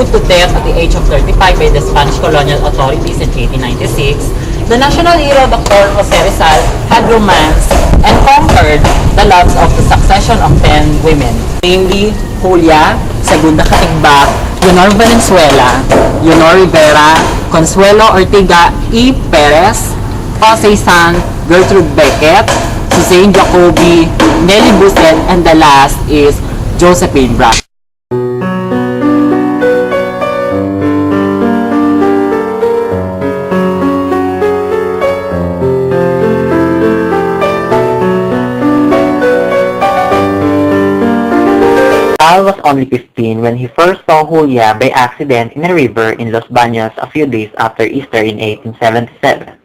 put to death at the age of 35 by the Spanish colonial authorities in 1896, the national hero Dr. Jose Rizal had romanced and conquered the loves of the succession of 10 women, namely Julia, Segunda Katigbak, Leonor Valenzuela, Leonor Rivera, Consuelo Ortiga E. Perez, Jose San, Gertrude Beckett, Suzanne Jacobi, Nelly Busset, and the last is Josephine Brack. Rizal was only 15 when he first saw Julia by accident in a river in Los Baños a few days after Easter in 1877.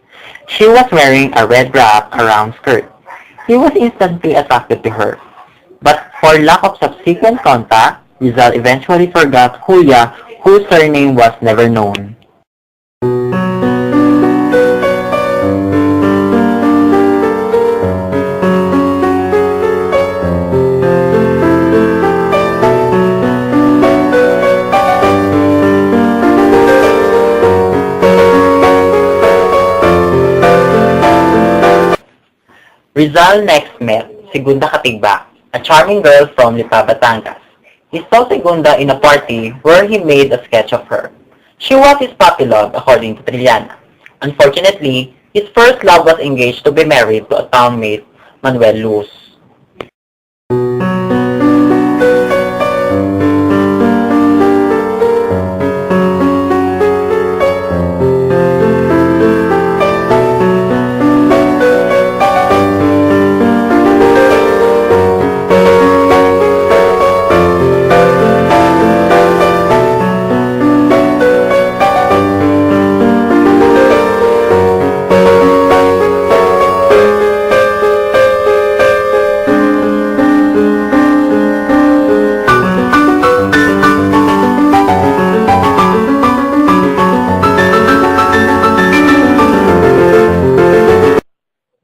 She was wearing a red wrap-around skirt. He was instantly attracted to her. But for lack of subsequent contact, Rizal eventually forgot Julia, whose surname was never known. Rizal next met Segunda Katigbak, a charming girl from Lipa, Batangas. He saw Segunda in a party where he made a sketch of her. She was his puppy love, according to Trillanes. Unfortunately, his first love was engaged to be married to a townmate, Manuel Luz.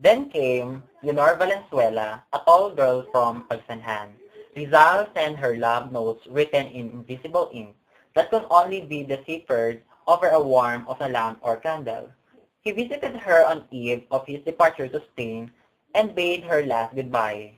Then came Leonor Valenzuela, a tall girl from Pagsanhan. Rizal sent her love notes written in invisible ink that could only be deciphered over a warmth of a lamp or candle. He visited her on eve of his departure to Spain and bade her last goodbye.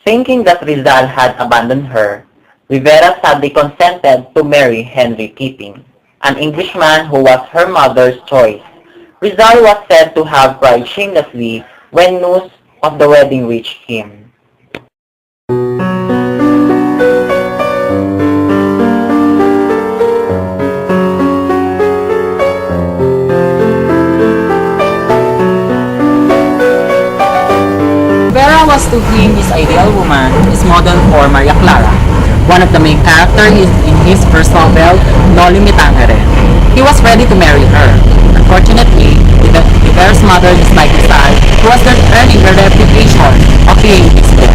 Thinking that Rizal had abandoned her, Rivera sadly consented to marry Henry Keating, an Englishman who was her mother's choice. Rizal was said to have cried shamelessly when news of the wedding reached him. Rivera was to him his ideal woman, his model for Maria Clara, one of the main characters in his first novel, Noli Me Tangere. He was ready to marry her. Unfortunately, Rivera's mother disliked Rizal, who was then earning the reputation of being his wife.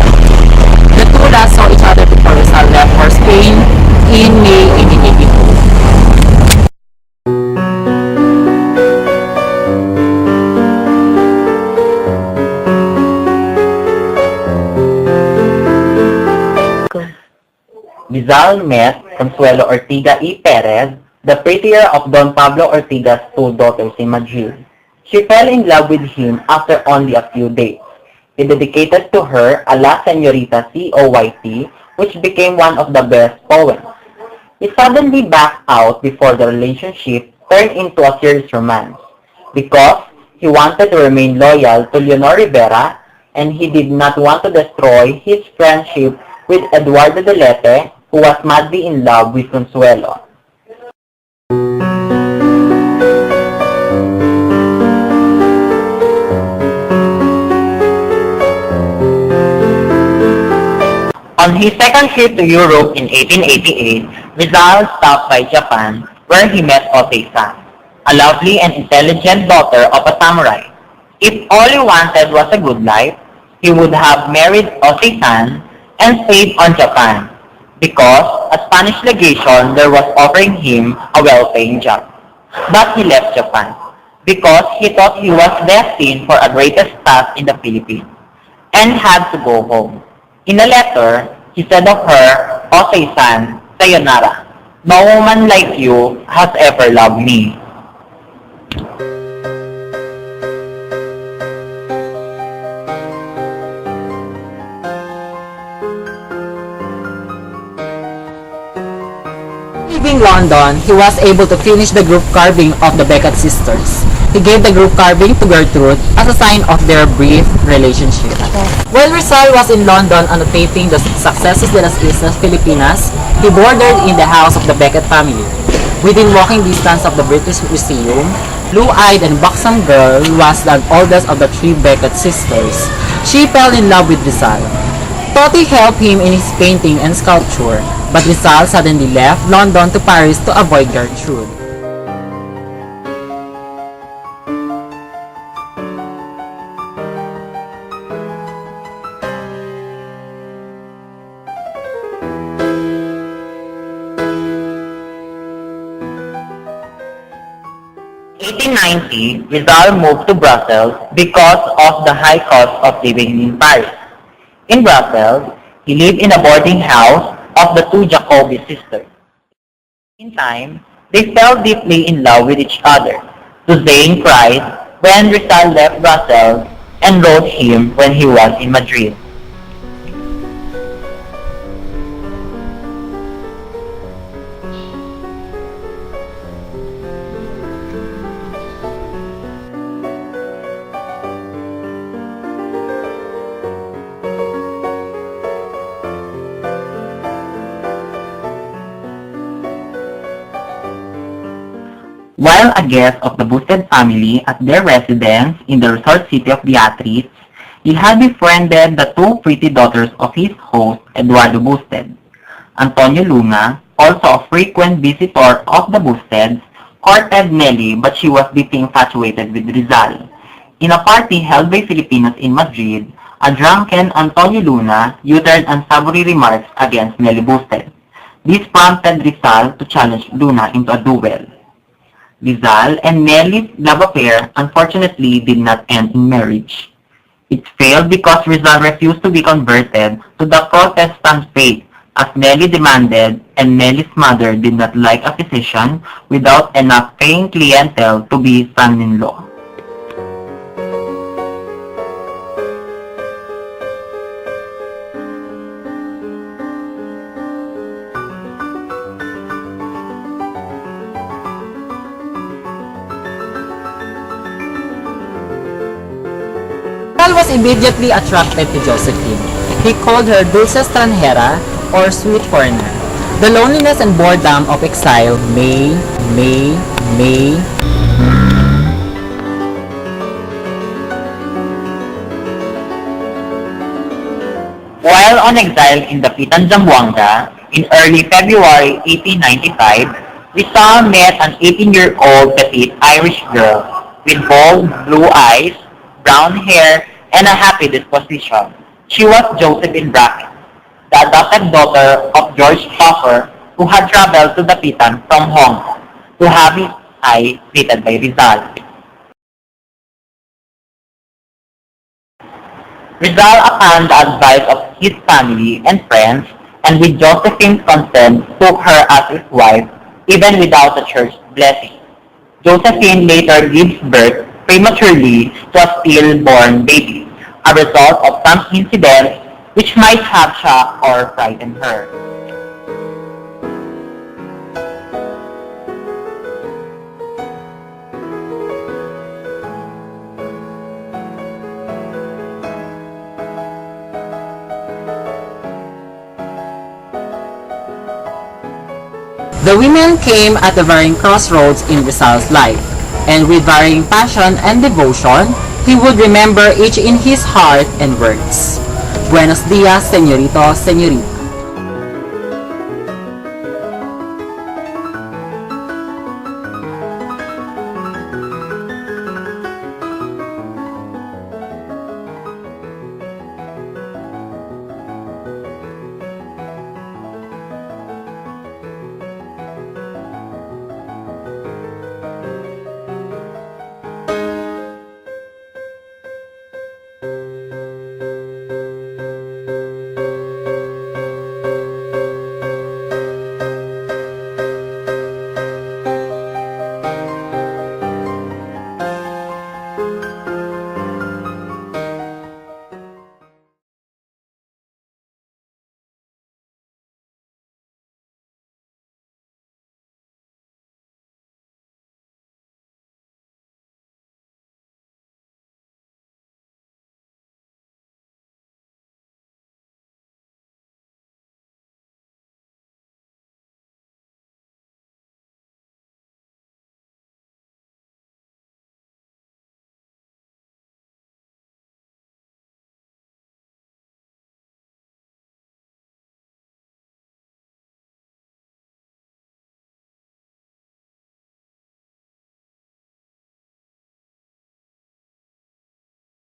The two last saw each other before Rizal left for Spain in May 1882. Rizal met Consuelo Ortiga E. Perez, the prettier of Don Pablo Ortiga's two daughters in Madrid. She fell in love with him after only a few days. He dedicated to her a La Señorita COYT, which became one of the best poems. He suddenly backed out before the relationship turned into a serious romance, because he wanted to remain loyal to Leonor Rivera, and he did not want to destroy his friendship with Eduardo de Lete, who was madly in love with Consuelo. his second trip to Europe in 1888, Rizal stopped by Japan, where he met Jose, a lovely and intelligent daughter of a samurai. If all he wanted was a good life, he would have married Jose-san and stayed on Japan, because a Spanish legation there was offering him a well-paying job. But he left Japan, because he thought he was destined for a greater task in the Philippines, and had to go home. In a letter, he said of her, Jose-san, sayonara. No woman like you has ever loved me. Leaving London, he was able to finish the group carving of the Beckett sisters. He gave the group carving to Gertrude as a sign of their brief relationship. While Rizal was in London annotating the successes de las Islas Filipinas, he boarded in the house of the Beckett family. Within walking distance of the British Museum, blue-eyed and buxom girl was the oldest of the three Beckett sisters. She fell in love with Rizal. Toti helped him in his painting and sculpture, but Rizal suddenly left London to Paris to avoid Gertrude. In 1890, Rizal moved to Brussels because of the high cost of living in Paris. In Brussels, he lived in a boarding house of the two Jacobi sisters. In time, they fell deeply in love with each other. Suzanne cried when Rizal left Brussels and wrote him when he was in Madrid. While a guest of the Busted family at their residence in the resort city of Beatriz, he had befriended the two pretty daughters of his host, Eduardo Busted. Antonio Luna, also a frequent visitor of the Busteds, courted Nelly, but she was deeply infatuated with Rizal. In a party held by Filipinos in Madrid, a drunken Antonio Luna uttered unsavory remarks against Nelly Busted. This prompted Rizal to challenge Luna into a duel. Rizal and Nelly's love affair unfortunately did not end in marriage. It failed because Rizal refused to be converted to the Protestant faith as Nelly demanded, and Nelly's mother did not like a physician without enough paying clientele to be son-in-law. Rizal was immediately attracted to Josephine. He called her Dulce Extranjera or Sweet Foreigner. The loneliness and boredom of exile may. While on exile in the Pitan Zamboanga, in early February 1895, Rizal met an 18-year-old petite Irish girl with bold blue eyes, brown hair, and a happy disposition. She was Josephine Brackett, the adopted daughter of George Hoffer, who had traveled to the Pitan from Hong Kong to have his eye treated by Rizal. Rizal, upon the advice of his family and friends, and with Josephine's consent, took her as his wife, even without the church blessing. Josephine later gives birth prematurely to a stillborn baby, a result of some incident which might have shocked or frightened her. The women came at the varying crossroads in Rizal's life, and with varying passion and devotion, he would remember each in his heart and words. Buenos dias, señorito, señorita.